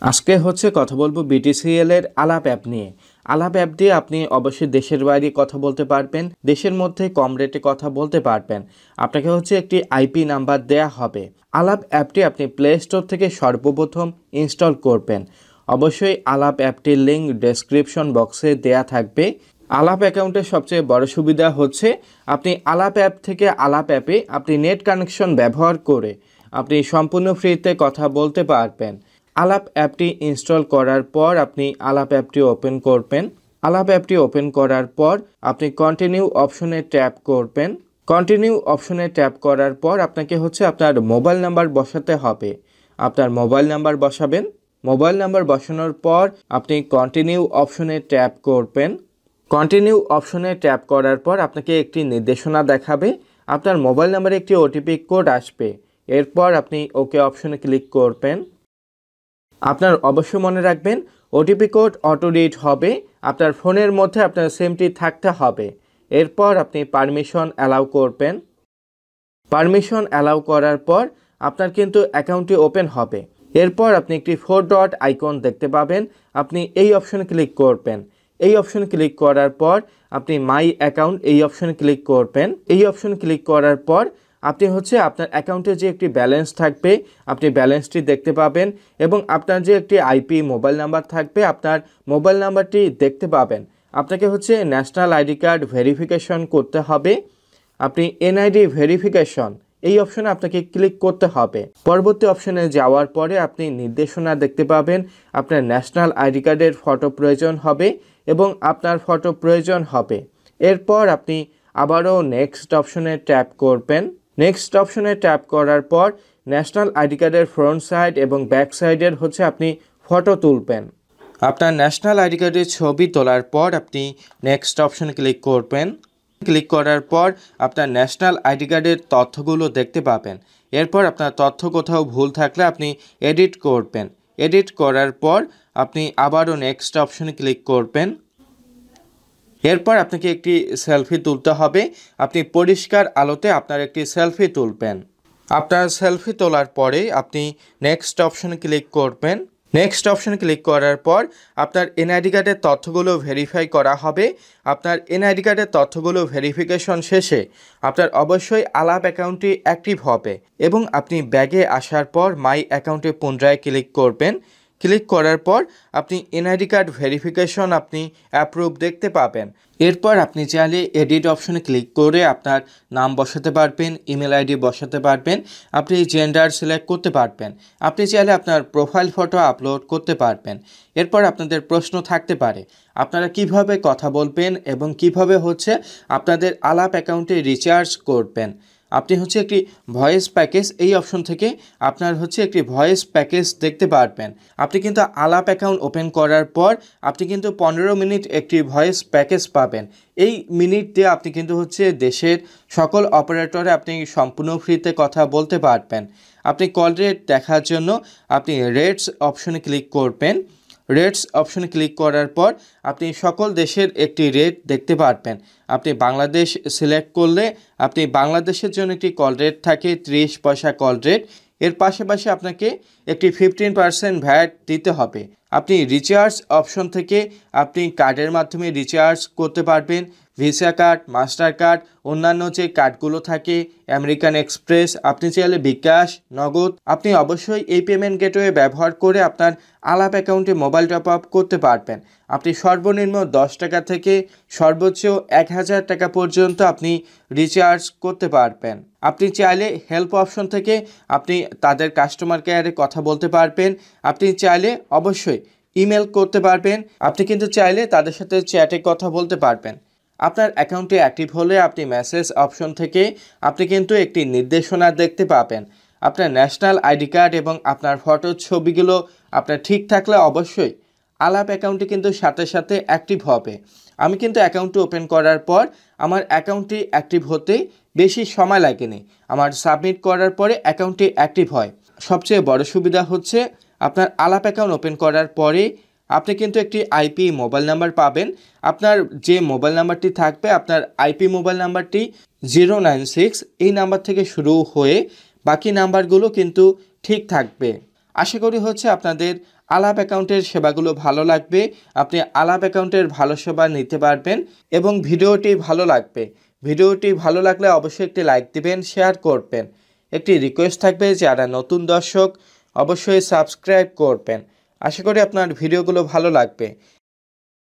আজকে হচ্ছে কথা বলবো বিটিসিএল এর আলাপ অ্যাপ নিয়ে। আলাপ অ্যাপ দিয়ে আপনি অবশ্যই দেশের বাইরে কথা বলতে পারবেন, দেশের মধ্যে কম রেটে কথা বলতে পারবেন। আপনাকে হচ্ছে একটি আইপি নাম্বার দেয়া হবে। আলাপ অ্যাপটি আপনি প্লে স্টোর থেকে সর্বপ্রথম ইনস্টল করবেন। অবশ্যই আলাপ অ্যাপটির লিঙ্ক ডেসক্রিপশন বক্সে দেয়া থাকবে। আলাপ অ্যাকাউন্টের সবচেয়ে বড় সুবিধা হচ্ছে আপনি আলাপ অ্যাপ থেকে আলাপ অ্যাপে আপনি নেট কানেকশন ব্যবহার করে আপনি সম্পূর্ণ ফ্রিতে কথা বলতে পারবেন। আলাপ অ্যাপটি ইনস্টল করার পর আপনি আলাপ অ্যাপটি ওপেন করবেন। আলাপ অ্যাপটি ওপেন করার পর আপনি কন্টিনিউ অপশনে ট্যাপ করবেন। কন্টিনিউ অপশনে ট্যাপ করার পর আপনাকে হচ্ছে আপনার মোবাইল নাম্বার বসাতে হবে। আপনার মোবাইল নাম্বার বসাবেন। মোবাইল নাম্বার বসানোর পর আপনি কন্টিনিউ অপশনে ট্যাপ করবেন। কন্টিনিউ অপশনে ট্যাপ করার পর আপনাকে একটি নির্দেশনা দেখাবে। আপনার মোবাইল নাম্বারে একটি ওটিপি কোড আসবে। এরপর আপনি ওকে অপশনে ক্লিক করবেন। আপনার অবশ্যই মনে রাখবেন ওটিপি কোড অটো রিড হবে। আপনার ফোনের মধ্যে আপনার সিমটি থাকতে হবে। এরপর আপনি পারমিশন অ্যালাউ করবেন। পারমিশন অ্যালাউ করার পর আপনার কিন্তু অ্যাকাউন্টটি ওপেন হবে। এরপর আপনি একটি 4 ডট আইকন দেখতে পাবেন। আপনি এই অপশনে ক্লিক করবেন। এই অপশনে ক্লিক করার পর আপনি মাই অ্যাকাউন্ট এই অপশনে ক্লিক করবেন। এই অপশনে ক্লিক করার পর আপনি হচ্ছে আপনার অ্যাকাউন্টে যে একটি ব্যালেন্স থাকবে আপনি ব্যালেন্সটি দেখতে পাবেন এবং আপনার যে একটি আইপি মোবাইল নাম্বার থাকবে আপনার মোবাইল নাম্বারটি দেখতে পাবেন। আপনাকে হচ্ছে ন্যাশনাল আইডি কার্ড ভেরিফিকেশন করতে হবে। আপনি এনআইডি ভেরিফিকেশন এই অপশনে আপনাকে ক্লিক করতে হবে। পরবর্তী অপশনে যাওয়ার পরে আপনি নির্দেশনা দেখতে পাবেন। আপনার ন্যাশনাল আইডি কার্ডের ফটো প্রয়োজন হবে এবং আপনার ফটো প্রয়োজন হবে। এরপর আপনি আবারও নেক্সট অপশনে ট্যাপ করবেন। নেক্সট অপশনে ট্যাপ করার পর ন্যাশনাল আইডি কার্ডের ফ্রন্ট সাইড এবং ব্যাক সাইডের হচ্ছে আপনি ফটো তুলবেন। আপনার ন্যাশনাল আইডি কার্ডের ছবি তোলার পর আপনি নেক্সট অপশনে ক্লিক করবেন। ক্লিক করার পর আপনার ন্যাশনাল আইডি কার্ডের তথ্যগুলো দেখতে পাবেন। এরপর আপনার তথ্য কোথাও ভুল থাকলে আপনি এডিট করবেন। এডিট করার পর আপনি আবারও নেক্সট অপশনে ক্লিক করবেন। এরপর আপনাকে একটি সেলফি তুলতে হবে। আপনি পরিষ্কার আলোতে আপনার একটি সেলফি তুলবেন। আপনার সেলফি তোলার পরে আপনি নেক্সট অপশনে ক্লিক করবেন। নেক্সট অপশনে ক্লিক করার পর আপনার এনআইডি কার্ডের তথ্যগুলো ভেরিফাই করা হবে। আপনার এনআইডি কার্ডের তথ্যগুলো ভেরিফিকেশন শেষে আপনার অবশ্যই আলাপ অ্যাকাউন্টটি অ্যাক্টিভ হবে এবং আপনি ব্যাগে আসার পর মাই অ্যাকাউন্টে পুনরায় ক্লিক করবেন। ক্লিক করার পর আপনি এনআইডি কার্ড ভেরিফিকেশন আপনি অ্যাপ্রুভ দেখতে পাবেন। এরপর আপনি চাইলে এডিট অপশনে ক্লিক করে আপনার নাম বসাতে পারবেন, ইমেল আইডি বসাতে পারবেন, আপনি জেন্ডার সিলেক্ট করতে পারবেন, আপনি চাইলে আপনার প্রোফাইল ফটো আপলোড করতে পারবেন। এরপর আপনাদের প্রশ্ন থাকতে পারে আপনারা কিভাবে কথা বলবেন এবং কিভাবে হচ্ছে আপনাদের আলাপ অ্যাকাউন্টে রিচার্জ করবেন। আপনি হচ্ছে একটি ভয়েস প্যাকেজ এই অপশন থেকে আপনার হচ্ছে একটি ভয়েস প্যাকেজ দেখতে পারবেন। আপনি কিন্তু আলাপ অ্যাকাউন্ট ওপেন করার পর আপনি কিন্তু 15 মিনিট একটি ভয়েস প্যাকেজ পাবেন। এই মিনিট দিয়ে আপনি কিন্তু হচ্ছে দেশের সকল অপারেটরে আপনি সম্পূর্ণ ফ্রিতে কথা বলতে পারবেন। আপনি কল রেট দেখার জন্য আপনি রেটস অপশনে ক্লিক করবেন। রেটস অপশনে ক্লিক করার পর আপনি সকল দেশের একটি রেট দেখতে পারবেন। আপনি বাংলাদেশ সিলেক্ট করলে আপনি বাংলাদেশের জন্য একটি কল রেট থাকে 30 পয়সা কল রেট। এর পাশাপাশি আপনাকে একটি 15% ভ্যাট দিতে হবে। আপনি রিচার্জ অপশন থেকে আপনি কার্ডের মাধ্যমে রিচার্জ করতে পারবেন। ভিসা কার্ড, মাস্টার কার্ড, অন্যান্য যে কার্ডগুলো থাকে, আমেরিকান এক্সপ্রেস, আপনি চাইলে বিকাশ, নগদ, আপনি অবশ্যই এই পেমেন্ট গেটওয়ে ব্যবহার করে আপনার আলাপ অ্যাকাউন্টে মোবাইল টপ আপ করতে পারবেন। আপনি সর্বনিম্ন 10 টাকা থেকে সর্বোচ্চ 1000 টাকা পর্যন্ত আপনি রিচার্জ করতে পারবেন। আপনি চাইলে হেল্প অপশন থেকে আপনি তাদের কাস্টমার কেয়ারে কথা বলতে পারবেন। আপনি চাইলে অবশ্যই ইমেল করতে পারবেন। আপনি কিন্তু চাইলে তাদের সাথে চ্যাটে কথা বলতে পারবেন। আপনার অ্যাকাউন্টে অ্যাক্টিভ হলে আপনি মেসেজ অপশন থেকে আপনি কিন্তু একটি নির্দেশনা দেখতে পাবেন। আপনার ন্যাশনাল আইডি কার্ড এবং আপনার ফটোর ছবিগুলো আপনার ঠিক থাকলে অবশ্যই আলাপ অ্যাকাউন্টটি কিন্তু সাথে সাথে অ্যাক্টিভ হবে। আমি কিন্তু অ্যাকাউন্টটি ওপেন করার পর আমার অ্যাকাউন্টটি অ্যাক্টিভ হতে বেশি সময় লাগেনি। আমার সাবমিট করার পরে অ্যাকাউন্টটি অ্যাক্টিভ হয়। সবচেয়ে বড় সুবিধা হচ্ছে আপনার আলাপ অ্যাকাউন্ট ওপেন করার পরে আপনি কিন্তু একটি আইপি মোবাইল নাম্বার পাবেন। আপনার যে মোবাইল নাম্বারটি থাকবে আপনার আইপি মোবাইল নাম্বারটি 096 এই নাম্বার থেকে শুরু হয়ে বাকি নাম্বারগুলো কিন্তু ঠিক থাকবে। আশা করি হচ্ছে আপনাদের আলাপ অ্যাকাউন্টের সেবাগুলো ভালো লাগবে, আপনি আলাপ অ্যাকাউন্টের ভালো সেবা নিতে পারবেন এবং ভিডিওটি ভালো লাগলে অবশ্যই একটি লাইক দিবেন, শেয়ার করবেন। একটি রিকোয়েস্ট থাকবে, যারা নতুন দর্শক অবশ্যই সাবস্ক্রাইব করবেন। আশা করি আপনার ভিডিওগুলো ভালো লাগবে।